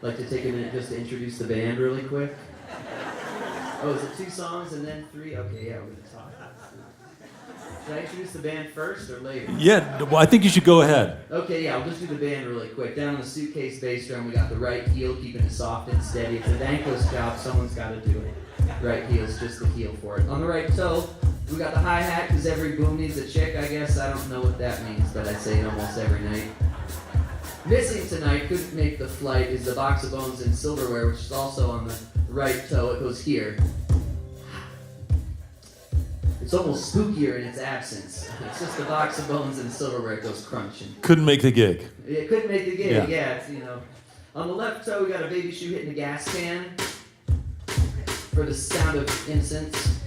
like to take a minute just to introduce the band really quick. Oh, is it 2 songs and then 3? Okay, yeah, we're gonna talk. Should I introduce the band first or later? Yeah, well, I think you should go ahead. Okay, yeah, I'll just do the band really quick. Down on the Suitcase bass drum, we got the right heel, keeping it soft and steady. It's a thankless job, someone's got to do it. Right heel's just the heel for it. On the right toe, we got the hi-hat, because every boom needs a chick, I guess. I don't know what that means, but I say it almost every night. Missing tonight, couldn't make the flight, is the box of bones and silverware, which is also on the right toe. It goes here. It's almost spookier in its absence. It's just the box of bones and silverware. It goes crunching. Couldn't make the gig. It couldn't make the gig. Yeah, it's, On the left toe, we got a baby shoe hitting a gas can for the sound of innocence.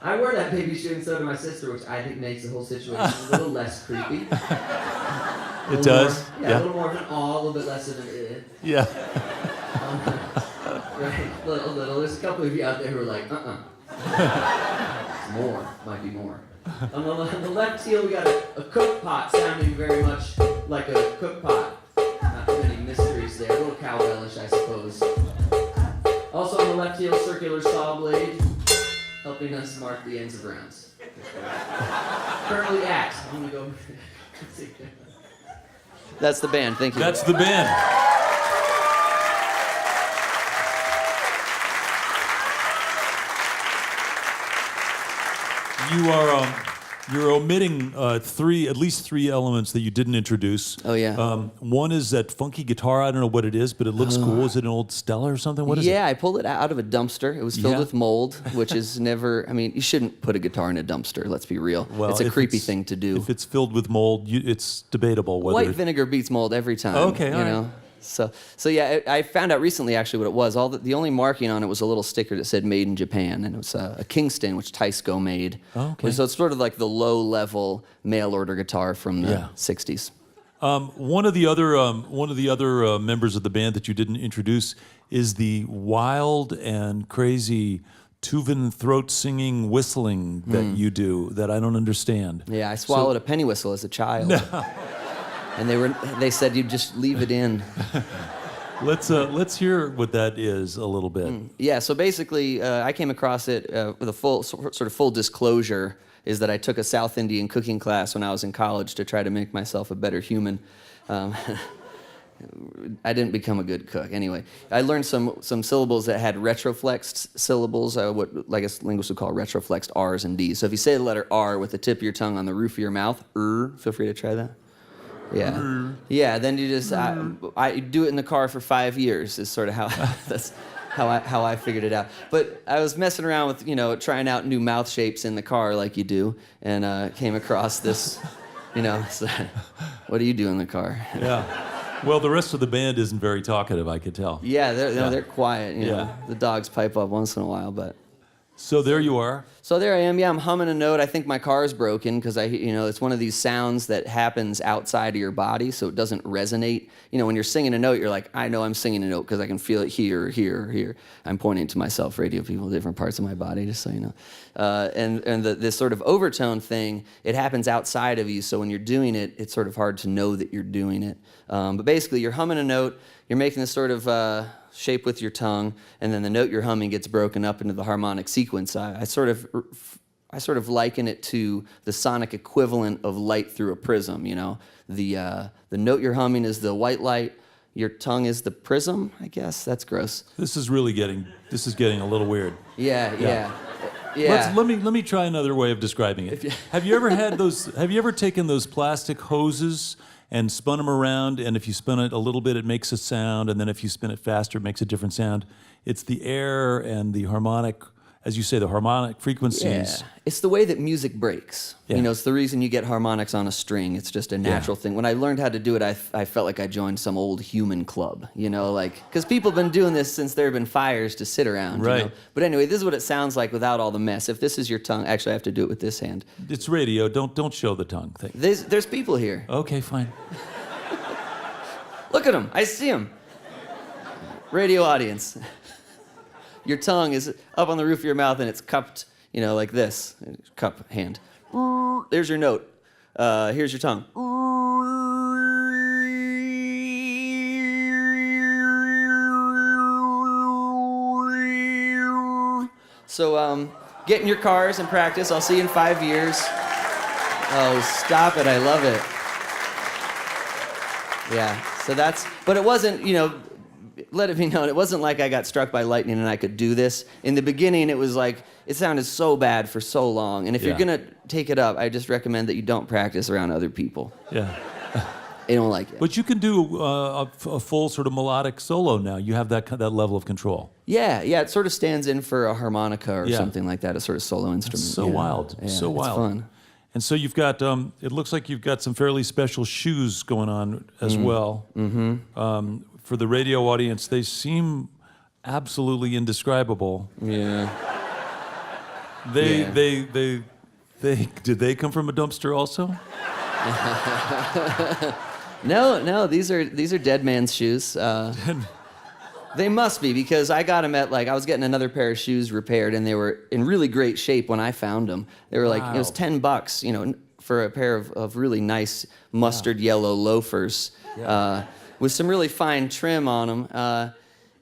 I wear that baby shoe and so does my sister, which I think makes the whole situation a little less creepy. It does. More, a little more of an awe, a little bit less of an Yeah. Right, a little. There's a couple of you out there who are like, More, might be more. On the left heel, we got a cook pot sounding very much like a cook pot. Not too many mysteries there. A little cowbellish, I suppose. Also on the left heel, circular saw blade, helping us mark the ends of rounds. Currently at. I'm gonna go. That's the band. Thank you. That's the band. You're omitting at least three elements that you didn't introduce. Oh yeah. One is that funky guitar. I don't know what it is, but it looks cool. Is it an old Stella or something? What is it? Yeah, I pulled it out of a dumpster. It was filled with mold, which is never. I mean, you shouldn't put a guitar in a dumpster. Let's be real. Well, it's a creepy thing to do. If it's filled with mold, it's debatable whether. White vinegar beats mold every time. Okay, all you know. right. So yeah, I found out recently actually what it was. The only marking on it was a little sticker that said "Made in Japan," and it was a Kingston, which Tysko made. Oh, okay. So it's sort of like the low-level mail-order guitar from the '60s. One of the other members of the band that you didn't introduce is the wild and crazy Tuvan throat singing whistling that you do that I don't understand. Yeah, I swallowed a penny whistle as a child. No. And they said you'd just leave it in. Let's hear what that is a little bit. Yeah, so basically I came across it with a full disclosure is that I took a South Indian cooking class when I was in college to try to make myself a better human. I didn't become a good cook. Anyway, I learned some syllables that had retroflexed syllables, what I guess linguists would call retroflexed R's and D's. So if you say the letter R with the tip of your tongue on the roof of your mouth, feel free to try that. Yeah, yeah. Then you just I do it in the car for 5 years. Is sort of how that's how I figured it out. But I was messing around with trying out new mouth shapes in the car like you do, and came across this. So, what do you do in the car? Yeah. Well, the rest of the band isn't very talkative, I could tell. Yeah, they're quiet. The dogs pipe up once in a while, but. So there you are. So there I am. Yeah, I'm humming a note. I think my car is broken because it's one of these sounds that happens outside of your body, so it doesn't resonate. When you're singing a note, you're like, I know I'm singing a note because I can feel it here, here, here. I'm pointing to myself, radio people, different parts of my body, just so you know. And this sort of overtone thing, it happens outside of you. So when you're doing it, it's sort of hard to know that you're doing it. But basically, you're humming a note. You're making this sort of shape with your tongue, and then the note you're humming gets broken up into the harmonic sequence. I sort of liken it to the sonic equivalent of light through a prism. The note you're humming is the white light. Your tongue is the prism. I guess that's gross. This is getting a little weird. Yeah. Let me try another way of describing it. Have you ever taken those plastic hoses and spun them around, and if you spin it a little bit, it makes a sound, and then if you spin it faster, it makes a different sound? It's the air and the harmonic, as you say, the harmonic frequencies. Yeah. It's the way that music breaks. Yeah. It's the reason you get harmonics on a string. It's just a natural thing. When I learned how to do it, I felt like I joined some old human club, because people have been doing this since there have been fires to sit around. Right. But anyway, this is what it sounds like without all the mess. If this is your tongue, actually I have to do it with this hand. It's radio, don't show the tongue thing. There's people here. Okay, fine. Look at them, I see them. Radio audience. Your tongue is up on the roof of your mouth and it's cupped, like this. Cup hand. There's your note. Here's your tongue. So get in your cars and practice. I'll see you in 5 years. Oh, stop it. I love it. Yeah, so but it wasn't, let it be known, it wasn't like I got struck by lightning and I could do this. In the beginning, it was like, it sounded so bad for so long. And if you're going to take it up, I just recommend that you don't practice around other people. Yeah. They don't like it. But you can do a full sort of melodic solo now. You have that level of control. Yeah, it sort of stands in for a harmonica or something like that, a sort of solo instrument. That's so wild. Yeah, so wild. It's fun. And so you've got, it looks like you've got some fairly special shoes going on as well. Mm-hmm. For the radio audience, they seem absolutely indescribable. Yeah. Did they come from a dumpster also? No, these are dead man's shoes. They must be, because I got them at, I was getting another pair of shoes repaired, and they were in really great shape when I found them. They were it was $10, for a pair of really nice mustard yellow loafers, with some really fine trim on them.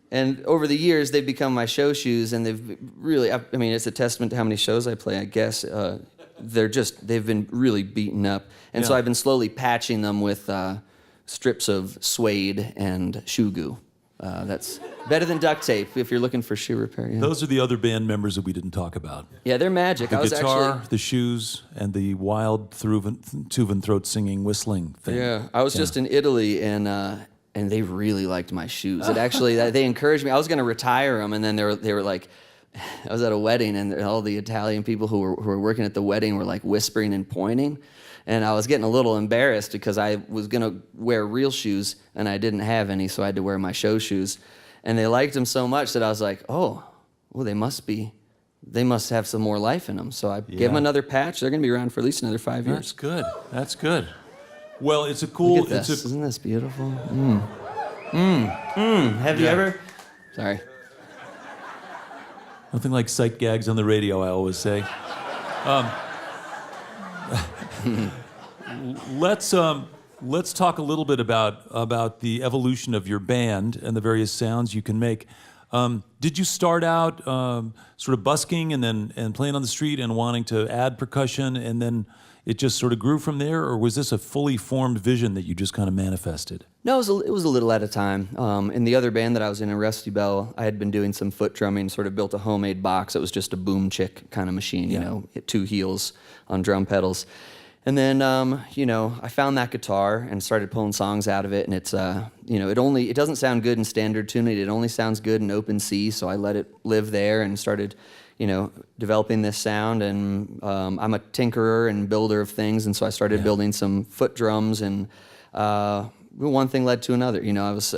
And over the years, they've become my show shoes, and they've really, it's a testament to how many shows I play, I guess. They've been really beaten up. And so I've been slowly patching them with strips of suede and shoe goo. That's better than duct tape if you're looking for shoe repair. Yeah. Those are the other band members that we didn't talk about. Yeah, they're magic. The guitar, the shoes, and the wild Tuvan throat singing, whistling thing. Yeah, I was just in Italy, and they really liked my shoes. It actually, they encouraged me. I was going to retire them, and then they were like, I was at a wedding, and all the Italian people who were working at the wedding were like whispering and pointing. And I was getting a little embarrassed because I was going to wear real shoes, and I didn't have any, so I had to wear my show shoes. And they liked them so much that I was like, oh, well, they must have some more life in them. So I gave them another patch. They're going to be around for at least another 5 years. That's good. Well, it's a cool... Look at this. Isn't this beautiful? Have you ever... Sorry. Nothing like sight gags on the radio, I always say. Let's talk a little bit about the evolution of your band and the various sounds you can make. Did you start out sort of busking and playing on the street and wanting to add percussion, and then it just sort of grew from there, or was this a fully formed vision that you just kind of manifested? No, it was a little at a time. In the other band that I was in Rusty Bell, I had been doing some foot drumming, sort of built a homemade box. It was just a boom chick kind of machine, hit 2 heels on drum pedals. And then, I found that guitar and started pulling songs out of it, and it's, it doesn't sound good in standard tuning. It only sounds good in open C, so I let it live there and started, developing this sound. And I'm a tinkerer and builder of things, and so I started building some foot drums, and one thing led to another. I was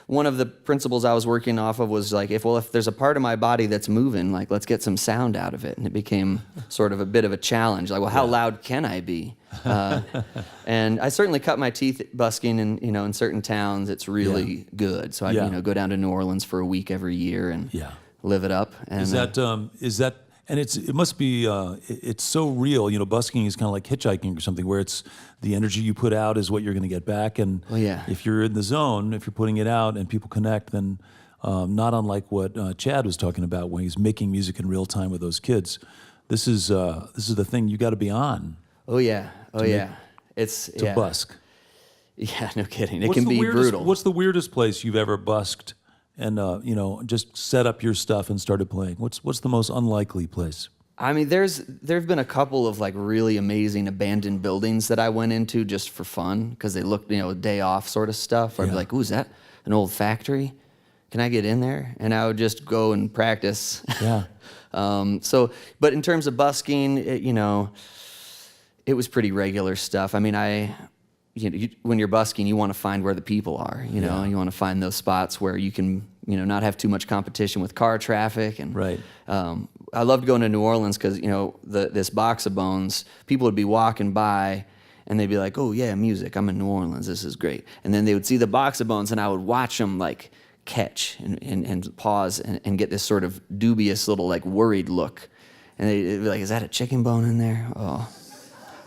one of the principles I was working off of was like, if there's a part of my body that's moving, let's get some sound out of it. And it became sort of a bit of a challenge. How loud can I be? And I certainly cut my teeth busking in certain towns. It's really good. So I go down to New Orleans for a week every year and live it up. And is that and it must be it's so real. Busking is kind of like hitchhiking or something, where it's the energy you put out is what you're going to get back. And if you're in the zone, if you're putting it out and people connect, then not unlike what Chad was talking about when he's making music in real time with those kids. This is the thing you got to be on. Oh yeah, it's to busk. Yeah, no kidding. It can be brutal. What's the weirdest place you've ever busked and just set up your stuff and started playing? What's the most unlikely place? There've been a couple of really amazing abandoned buildings that I went into just for fun because they looked, day off sort of stuff. Or I'd be like, ooh, is that an old factory? Can I get in there? And I would just go and practice. Yeah. But in terms of busking, it was pretty regular stuff. When you're busking, you want to find where the people are. You want to find those spots where you can, not have too much competition with car traffic. And right. I loved going to New Orleans because this Box of Bones, people would be walking by and they'd be like, "Oh yeah, music. I'm in New Orleans. This is great." And then they would see the Box of Bones, and I would watch them catch and pause and get this sort of dubious little worried look, and they'd be like, "Is that a chicken bone in there? Oh,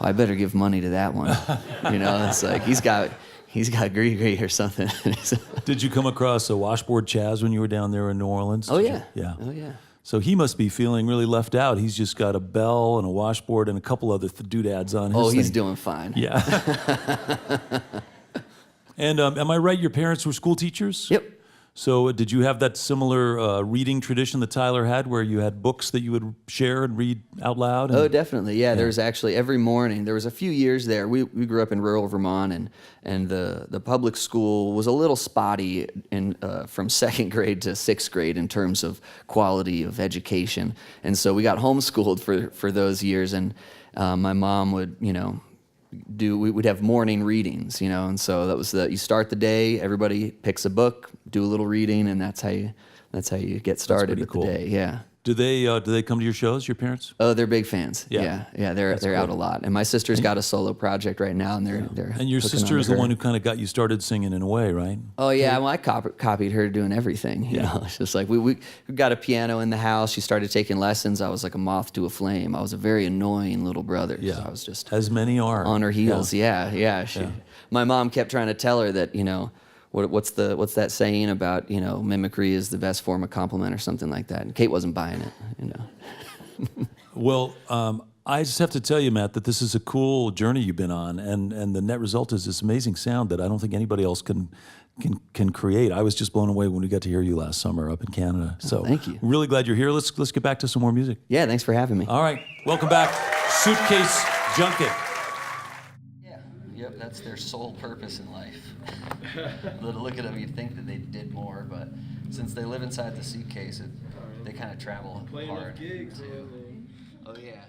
I better give money to that one." It's like he's got gree or something. Did you come across a washboard Chaz when you were down there in New Orleans? Oh yeah. Yeah. Oh yeah. So he must be feeling really left out. He's just got a bell and a washboard and a couple other doodads on his Oh, he's thing. doing fine. Yeah. And am I right, your parents were school teachers? Yep. So did you have that similar reading tradition that Tyler had, where you had books that you would share and read out loud? Oh, definitely. Yeah, there was actually every morning. There was a few years there. We grew up in rural Vermont, and the public school was a little spotty from second grade to sixth grade in terms of quality of education. And so we got homeschooled for those years, and my mom would, we would have morning readings, and so that was you start the day, everybody picks a book, do a little reading, and that's how you get started with cool. the day. Yeah. Do they come to your shows, your parents? Oh, they're big fans. Yeah. Yeah. They're out a lot, and my sister's got a solo project right now, and they're And your hooking sister on is to the her. one who kind of got you started singing in a way, right? Oh yeah, well I copied her doing everything. You know, it's just like we got a piano in the house. She started taking lessons. I was like a moth to a flame. I was a very annoying little brother. Yeah. So I was just As many are. on her heels. Yeah. My mom kept trying to tell her that what's that saying about mimicry is the best form of compliment or something like that. And Kate wasn't buying it. Well, I just have to tell you, Matt, that this is a cool journey you've been on, and the net result is this amazing sound that I don't think anybody else can create. I was just blown away when we got to hear you last summer up in Canada. So thank you. Really glad you're here. Let's get back to some more music. Yeah, thanks for having me. All right, welcome back, Suitcase Junket. Yeah, yep, that's their sole purpose in life. To look at them, you'd think that they did more, but since they live inside the suitcase, they kind of travel hard. Gigs, oh yeah.